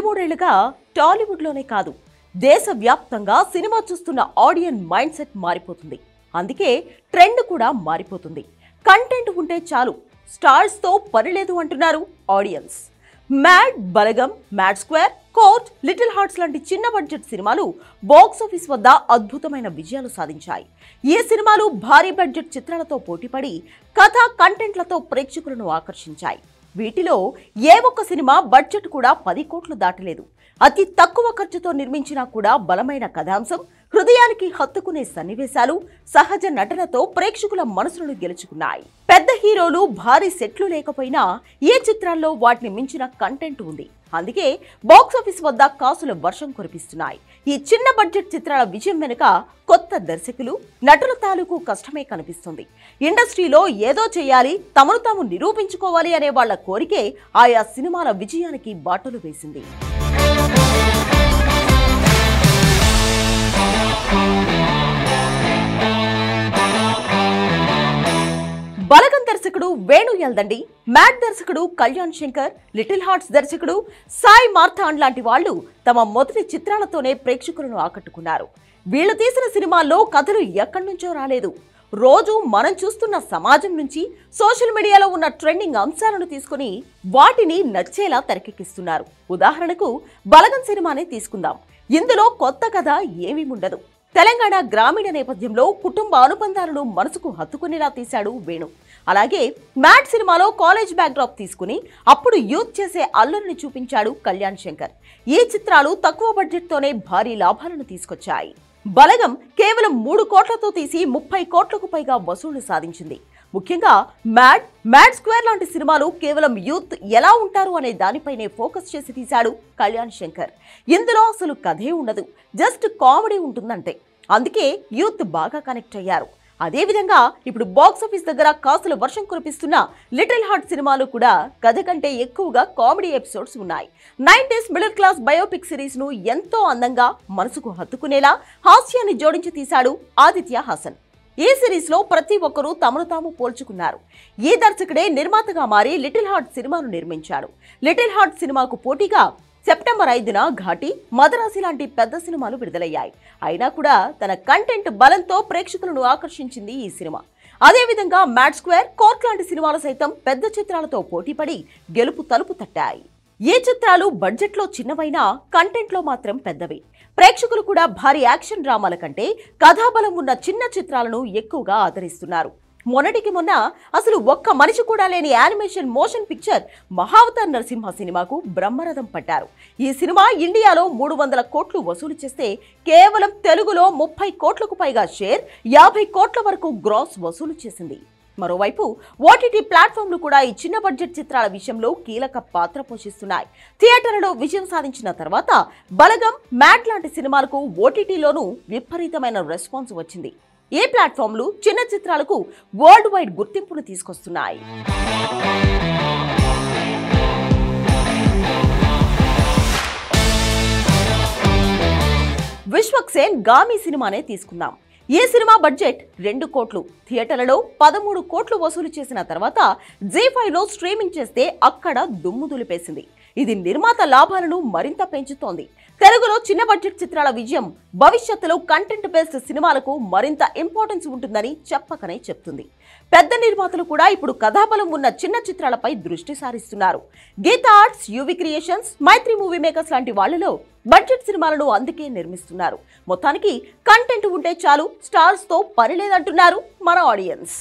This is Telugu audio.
మూడేళ్లుగా టాలీవుడ్లోనే కాదు దేశవ్యాప్తంగా సినిమా చూస్తున్న ఆడియన్స్ మైండ్ సెట్ మారిపోతుంది. అందుకే ట్రెండ్ కూడా మారిపోతుంది. కంటెంట్ ఉంటే చాలు, స్టార్స్ తో పని లేదు అంటున్నారు audience. Mad, Balagam, Mad Square, Court, Little Hearts లాంటి చిన్న బడ్జెట్ సినిమాలు బాక్సాఫీస్ వద్ద అద్భుతమైన విజయాలు సాధించాయి. ఈ సినిమాలు భారీ బడ్జెట్ చిత్రాలతో పోటీపడి కథ, కంటెంట్లతో ప్రేక్షకులను ఆకర్షించాయి. వీటిలో ఏ ఒక్క సినిమా బడ్జెట్ కూడా 10 కోట్లు దాటలేదు. అతి తక్కువ ఖర్చుతో నిర్మించినా కూడా బలమైన కథాంశం, హృదయానికి హత్తుకునే సన్నివేశాలు, సహజ నటనతో ప్రేక్షకుల మనసులను గెలుచుకున్నాయి. పెద్ద హీరోలు, భారీ సెట్లు లేకపోయినా ఈ చిత్రాల్లో వాటిని మించిన కంటెంట్ ఉంది. అందుకే బాక్సాఫీస్ వద్ద కాసుల వర్షం కురిపిస్తున్నాయి. ఈ చిన్న బడ్జెట్ చిత్రాల విజయం వెనుక కొత్త దర్శకులు, నటుల తాలూకు కష్టమే కనిపిస్తుంది. ఇండస్ట్రీలో ఏదో చేయాలి, తమను తాము నిరూపించుకోవాలి అనే వాళ్ల కోరికే ఆయా సినిమాల విజయానికి బాటలు వేసింది. బలగం దర్శకుడు వేణు యల్దండి, మ్యాడ్ దర్శకుడు కళ్యాణ్ శంకర్, లిటిల్ హార్ట్స్ దర్శకుడు సాయి మార్తాండ్ లాంటి వాళ్లు తమ మొదటి చిత్రాలతోనే ప్రేక్షకులను ఆకట్టుకున్నారు. వీళ్లు తీసిన సినిమాల్లో కథలు ఎక్కడి నుంచో రాలేదు. రోజు మనం చూస్తున్న సమాజం నుంచి, సోషల్ మీడియాలో ఉన్న ట్రెండింగ్ అంశాలను తీసుకుని వాటిని నచ్చేలా తెరకెక్కిస్తున్నారు. ఉదాహరణకు బలగం సినిమానే తీసుకుందాం. ఇందులో కొత్త కథ ఏమీ ఉండదు. తెలంగాణ గ్రామీణ నేపథ్యంలో కుటుంబ అనుబంధాలను మనసుకు హత్తుకునేలా తీశాడు వేణు. అలాగే మ్యాడ్ సినిమాలో కాలేజ్ బ్యాక్డ్రాప్ తీసుకుని అప్పుడు యూత్ చేసే అల్లరిని చూపించాడు కళ్యాణ్ శంకర్. ఈ చిత్రాలు తక్కువ బడ్జెట్తోనే భారీ లాభాలను తీసుకొచ్చాయి. బలగం కేవలం 3 కోట్లతో తీసి 30 కోట్లకు పైగా వసూళ్లు సాధించింది. ముఖ్యంగా మ్యాడ్ స్క్వేర్ లాంటి సినిమాలు కేవలం యూత్ ఎలా ఉంటారు అనే దానిపైనే ఫోకస్ చేసి తీశాడు కళ్యాణ్ శంకర్. ఇందులో అసలు కథే ఉండదు, జస్ట్ కామెడీ ఉంటుందంటే. అందుకే యూత్ బాగా కనెక్ట్ అయ్యారు. అదేవిధంగా ఇప్పుడు బాక్సాఫీస్ దగ్గర కాసుల వర్షం కురిపిస్తున్న లిటిల్ హార్ట్ సినిమాలు కూడా కథ కంటే ఎక్కువగా కామెడీ ఎపిసోడ్స్ ఉన్నాయి. 90s middle class biopic series ను ఎంతో అందంగా, మనసుకు హత్తుకునేలా హాస్యాన్ని జోడించి తీశాడు ఆదిత్య హాసన్. ఈ సిరీస్ లో ప్రతి ఒక్కరూ తమను తాము పోల్చుకున్నారు. ఈ దర్శకుడే నిర్మాతగా మారి లిటిల్ హార్ట్ సినిమాను నిర్మించాడు. లిటిల్ హార్ట్ సినిమాకు పోటీగా సెప్టెంబర్ 5న ఘాటి, మదరాసి లాంటి పెద్ద సినిమాలు విడుదలయ్యాయి. అయినా కూడా తన కంటెంట్ బలంతో ప్రేక్షకులను ఆకర్షించింది ఈ సినిమా. అదేవిధంగా మ్యాడ్ స్క్వేర్, కోర్ట్ లాంటి సినిమాలు సైతం పెద్ద చిత్రాలతో పోటీపడి గెలుపు తలుపు తట్టాయి. ఈ చిత్రాలు బడ్జెట్లో చిన్నవైనా కంటెంట్లో మాత్రం పెద్దవి. ప్రేక్షకులు కూడా భారీ యాక్షన్ డ్రామాల కంటే కథాబలం ఉన్న చిన్న చిత్రాలను ఎక్కువగా ఆదరిస్తున్నారు. మొన్నటికి మొన్న అసలు ఒక్క మనిషి కూడా లేని animation motion picture Mahavatar Narasimha సినిమాకు బ్రహ్మరథం పట్టారు. ఈ సినిమా ఇండియాలో 300 కోట్లు వసూలు చేస్తే కేవలం తెలుగులో 30 కోట్లకు పైగా షేర్, 50 కోట్ల వరకు గ్రాస్ వసూలు చేసింది. మరోవైపు ఓటీటీ ప్లాట్ఫామ్లు కూడా ఈ చిన్న బడ్జెట్ చిత్రాల విషయంలో కీలక పాత్ర పోషిస్తున్నాయి. థియేటర్లలో విజయం సాధించిన తర్వాత బలగం, మ్యాడ్ లాంటి సినిమాలకు ఓటీటీలోనూ విపరీతమైన రెస్పాన్స్ వచ్చింది. ఈ ప్లాట్ఫామ్లు చిన్న చిత్రాలకు వరల్డ్ వైడ్ గుర్తింపును తీసుకొస్తున్నాయి. విశ్వక్సేన్ గామి సినిమానే తీసుకుందాం. ఈ సినిమా బడ్జెట్ 2 కోట్లు, థియేటర్లలో 13 కోట్లు వసూలు చేసిన తర్వాత జీ5లో స్ట్రీమింగ్ చేస్తే అక్కడ దుమ్ము దులిపేసింది. ఇది నిర్మాత లాభాలను మరింత పెంచుతోంది. తెలుగులో చిన్న బడ్జెట్ చిత్రాల విజయం భవిష్యత్తులో కంటెంట్ బేస్డ్ సినిమాలకు మరింత ఇంపార్టెన్స్ ఉంటుందని చెప్పకనే చెప్తుంది. పెద్ద నిర్మాతలు కూడా ఇప్పుడు కథాబలం ఉన్న చిన్న చిత్రాలపై దృష్టి సారిస్తున్నారు. గీతా ఆర్ట్స్, యువి క్రియేషన్స్, మైత్రి మూవీ మేకర్స్ లాంటి వాళ్లలో బడ్జెట్ సినిమాలను అందుకే నిర్మిస్తున్నారు. మొత్తానికి కంటెంట్ ఉంటే చాలు, స్టార్స్ తో పని లేదంటున్నారు మన ఆడియన్స్.